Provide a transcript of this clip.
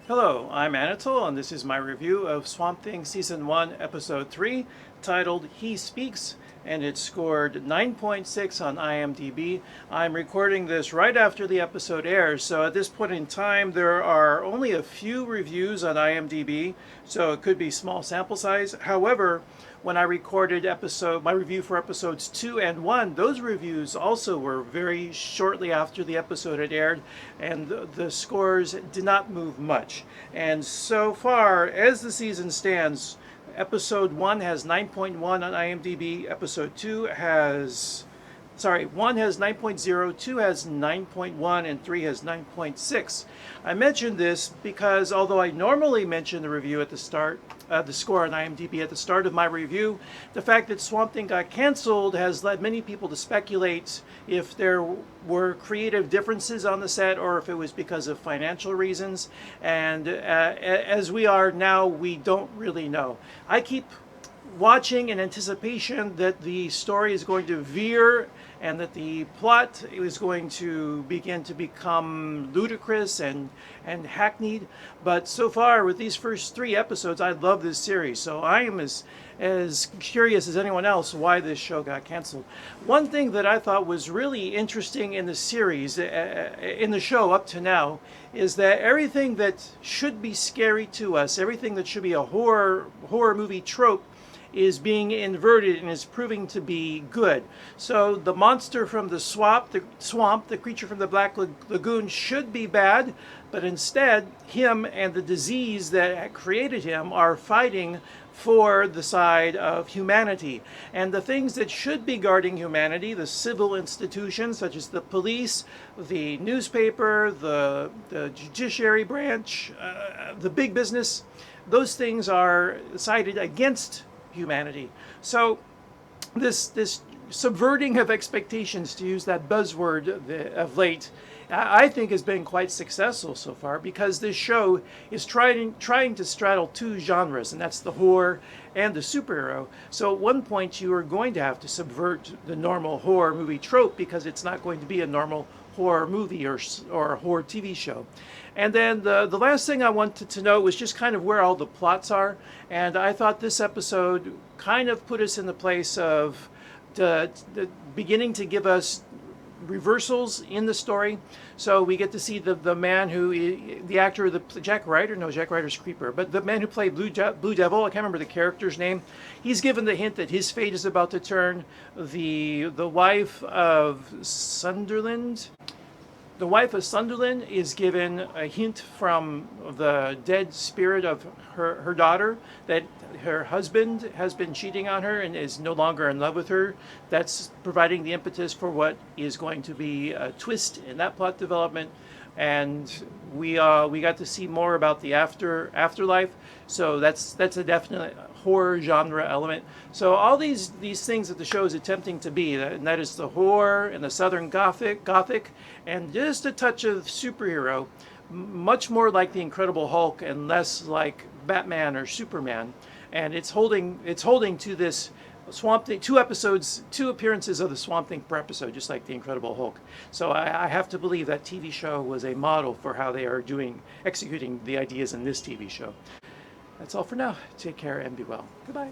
Hello, I'm Anatole, and this is my review of Swamp Thing Season 1, Episode 3, titled He Speaks, and it scored 9.6 on IMDb. I'm recording this right after the episode airs, so at this point in time, there are only a few reviews on IMDb, so it could be small sample size. However, when I recorded my review for episodes 2 and 1, those reviews also were very shortly after the episode had aired, and the scores did not move much. And so far, as the season stands, episode 1 has 9.1 on IMDb, episode 2 has 1 has 9.0, 2 has 9.1, and 3 has 9.6. I mentioned this because although I normally mention the review at the start, the score on IMDb at the start of my review, the fact that Swamp Thing got canceled has led many people to speculate if there were creative differences on the set or if it was because of financial reasons. And as we are now, we don't really know. I keep watching in anticipation that the story is going to veer and that the plot is going to begin to become ludicrous and hackneyed. But so far, with these first 3 episodes, I love this series. So I am as curious as anyone else why this show got canceled. One thing that I thought was really interesting in the series, in the show up to now, is that everything that should be scary to us, everything that should be a horror movie trope, is being inverted and is proving to be good. So the monster from the swamp, the creature from the Black Lagoon should be bad, but instead him and the disease that created him are fighting for the side of humanity. And the things that should be guarding humanity, the civil institutions such as the police, the newspaper, the judiciary branch, the big business, those things are sided against humanity. So this subverting of expectations, to use that buzzword of late, I think has been quite successful so far, because this show is trying to straddle 2 genres, and that's the horror and the superhero. So at one point you are going to have to subvert the normal horror movie trope, because it's not going to be a normal horror movie or a horror TV show. And then the last thing I wanted to know was just kind of where all the plots are. And I thought this episode kind of put us in the place of the beginning to give us reversals in the story. So we get to see the man the actor, Jack Ryder, no, Jack Ryder's Creeper, but the man who played Blue Devil, I can't remember the character's name. He's given the hint that his fate is about to turn. The wife of Sunderland. The wife of Sunderland is given a hint from the dead spirit of her daughter that her husband has been cheating on her and is no longer in love with her. That's providing the impetus for what is going to be a twist in that plot development. And we got to see more about the afterlife. So that's a definite horror genre element. So all these things that the show is attempting to be, and that is the horror and the Southern Gothic, and just a touch of superhero, much more like the Incredible Hulk and less like Batman or Superman. And it's holding to this Swamp Thing, 2 appearances of the Swamp Thing per episode, just like the Incredible Hulk. So I have to believe that TV show was a model for how they are executing the ideas in this TV show. That's all for now. Take care and be well. Goodbye.